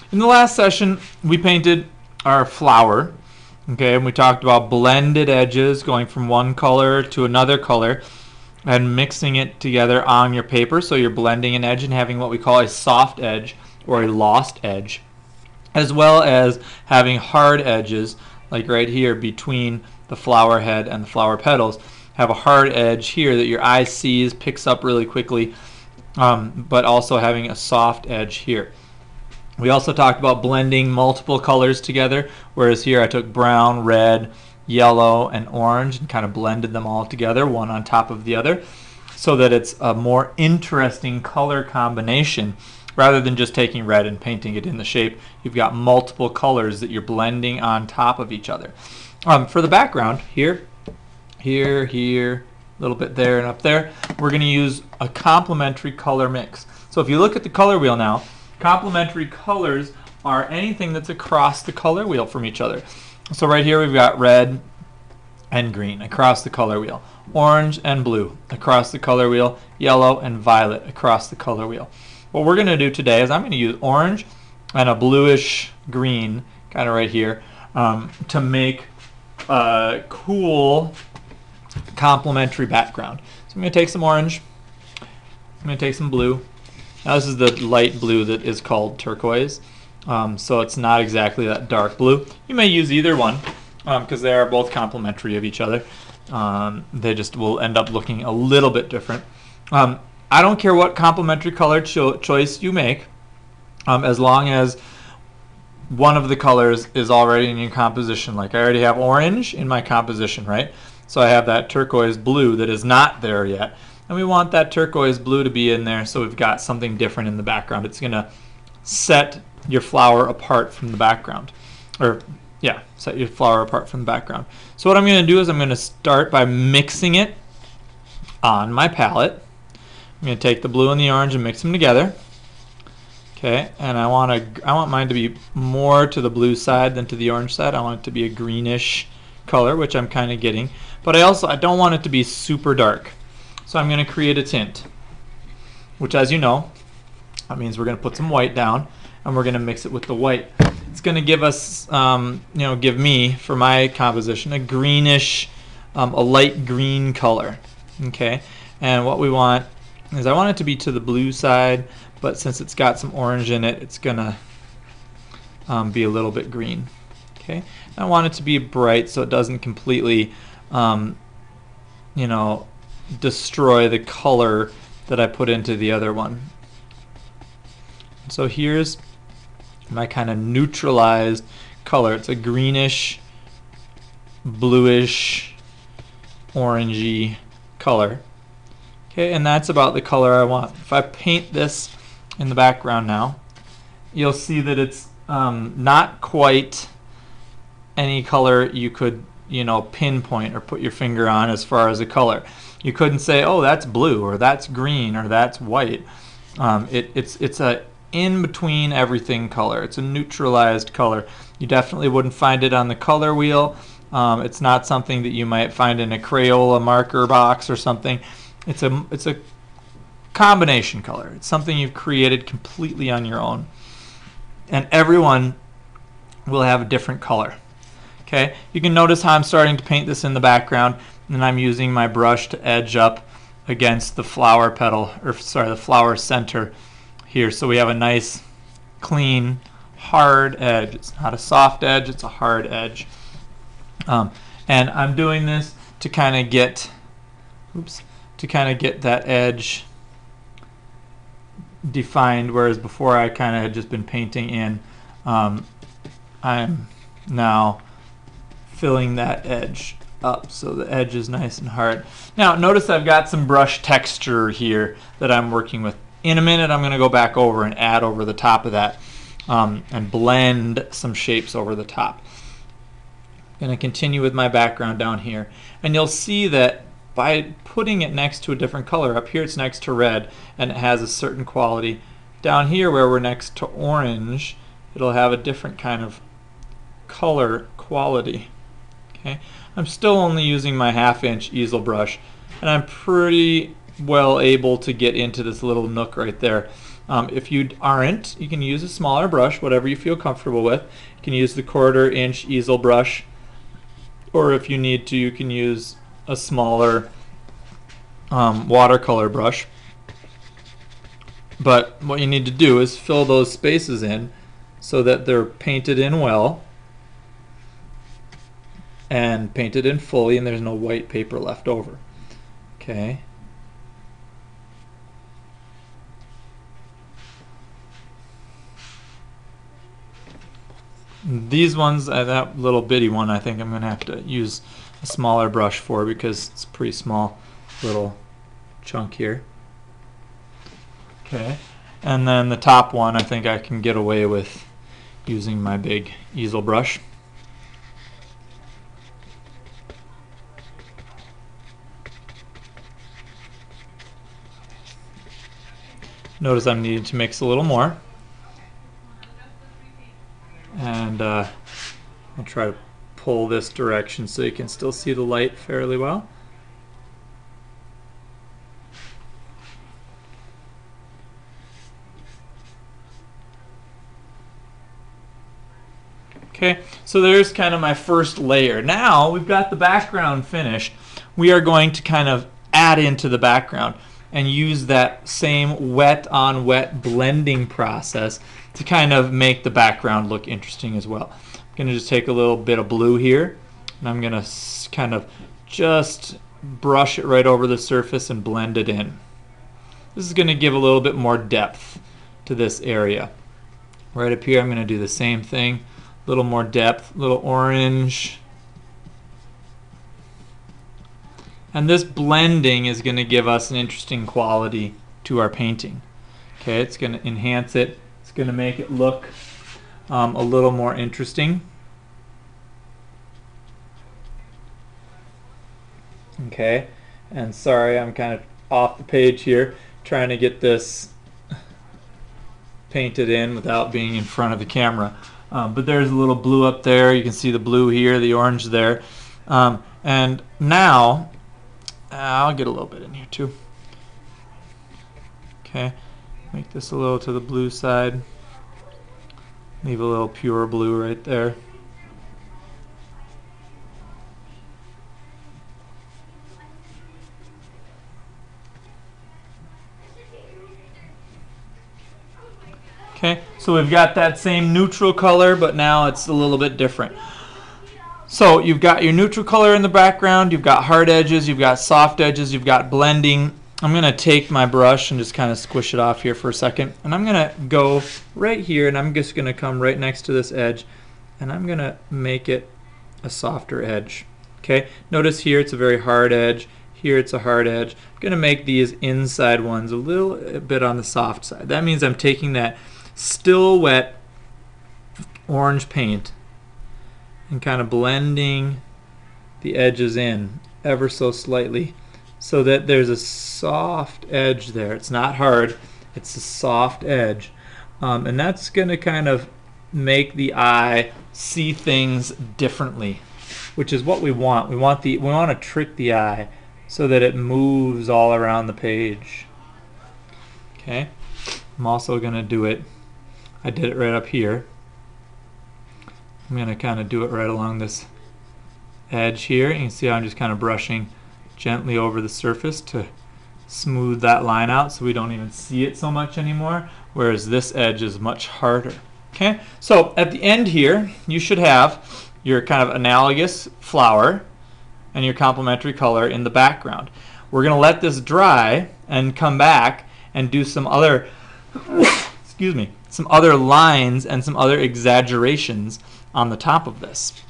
In the last session, we painted our flower, okay, and we talked about blended edges going from one color to another color and mixing it together on your paper, so you're blending an edge and having what we call a soft edge or a lost edge, as well as having hard edges, like right here between the flower head and the flower petals. Have a hard edge here that your eye sees, picks up really quickly, but also having a soft edge here. We also talked about blending multiple colors together, whereas here I took brown, red, yellow, and orange and kind of blended them all together, one on top of the other, so that it's a more interesting color combination. Rather than just taking red and painting it in the shape, you've got multiple colors that you're blending on top of each other. For the background, here, a little bit there and up there, we're going to use a complementary color mix. So if you look at the color wheel now, complementary colors are anything that's across the color wheel from each other. So right here we've got red and green across the color wheel, orange and blue across the color wheel, yellow and violet across the color wheel. What we're going to do today is I'm going to use orange and a bluish green kind of right here to make a cool complementary background. So I'm going to take some orange, I'm going to take some blue. Now this is the light blue that is called turquoise, so it's not exactly that dark blue. You may use either one because they are both complementary of each other. They just will end up looking a little bit different. I don't care what complementary color choice you make, as long as one of the colors is already in your composition. Like I already have orange in my composition, right? So I have that turquoise blue that is not there yet. And we want that turquoise blue to be in there, so we've got something different in the background. It's going to set your flower apart from the background. Or, yeah, set your flower apart from the background. So what I'm going to do is I'm going to start by mixing it on my palette. I'm going to take the blue and the orange and mix them together. Okay, and I want mine to be more to the blue side than to the orange side. I want it to be a greenish color, which I'm kind of getting. But I don't want it to be super dark. So I'm going to create a tint, which, as you know, that means we're going to put some white down and we're going to mix it with the white. It's going to give us, give me, for my composition, a greenish, a light green color. Okay, and what we want is I want it to be to the blue side, but since it's got some orange in it, it's going to be a little bit green. Okay, I want it to be bright so it doesn't completely, destroy the color that I put into the other one. So here's my kind of neutralized color. It's a greenish, bluish, orangey color. Okay, and that's about the color I want. If I paint this in the background now, you'll see that it's not quite any color you could pinpoint or put your finger on as far as a color. You couldn't say, oh, that's blue or that's green or that's white. It's a in between everything color. It's a neutralized color. You definitely wouldn't find it on the color wheel. It's not something that you might find in a Crayola marker box or something. It's a combination color. It's something you've created completely on your own. And everyone will have a different color. Okay, you can notice how I'm starting to paint this in the background, and I'm using my brush to edge up against the flower petal, or sorry, the flower center here. So we have a nice, clean, hard edge. It's not a soft edge, it's a hard edge. And I'm doing this to kind of get, that edge defined, whereas before I kind of had just been painting in. I'm now filling that edge up so the edge is nice and hard. Now notice I've got some brush texture here that I'm working with. In a minute I'm going to go back over and add over the top of that and blend some shapes over the top. I'm going to continue with my background down here, and you'll see that by putting it next to a different color, up here it's next to red and it has a certain quality. Down here where we're next to orange, it'll have a different kind of color quality. Okay, I'm still only using my 1/2 inch easel brush, and I'm pretty well able to get into this little nook right there. If you aren't, you can use a smaller brush, whatever you feel comfortable with. You can use the 1/4 inch easel brush, or if you need to, you can use a smaller watercolor brush. But what you need to do is fill those spaces in so that they're painted in well and painted in fully, and there's no white paper left over. Okay. These ones, that little bitty one, I think I'm going to have to use a smaller brush for because it's a pretty small little chunk here. Okay, and then the top one, I think I can get away with using my big easel brush. Notice I'm needing to mix a little more. And I'll try to pull this direction so you can still see the light fairly well. Okay, so there's kind of my first layer. Now we've got the background finished. We are going to kind of add into the background and use that same wet on wet blending process to kind of make the background look interesting as well. I'm going to just take a little bit of blue here, and I'm going to kind of just brush it right over the surface and blend it in. This is going to give a little bit more depth to this area. Right up here I'm going to do the same thing, a little more depth, a little orange. And this blending is going to give us an interesting quality to our painting. Okay, it's going to enhance it. It's going to make it look a little more interesting. Okay, and sorry, I'm kind of off the page here, trying to get this painted in without being in front of the camera. But there's a little blue up there. You can see the blue here, the orange there. And now, I'll get a little bit in here too. Okay, make this a little to the blue side. Leave a little pure blue right there. Okay, so we've got that same neutral color, but now it's a little bit different. So you've got your neutral color in the background, you've got hard edges, you've got soft edges, you've got blending. I'm going to take my brush and just kind of squish it off here for a second. And I'm going to go right here, and I'm just going to come right next to this edge, and I'm going to make it a softer edge. Okay, notice here it's a very hard edge. Here it's a hard edge. I'm going to make these inside ones a little bit on the soft side. That means I'm taking that still wet orange paint and kind of blending the edges in ever so slightly so that there's a soft edge there. It's not hard, it's a soft edge. And that's going to kind of make the eye see things differently, which is what we want. We want to trick the eye so that it moves all around the page. Okay, I'm also going to do it, I did it right up here. I'm going to kind of do it right along this edge here. You can see how I'm just kind of brushing gently over the surface to smooth that line out so we don't even see it so much anymore, whereas this edge is much harder. Okay, so at the end here you should have your kind of analogous flower and your complementary color in the background. We're going to let this dry and come back and do some other excuse me, some other lines and some other exaggerations on the top of this.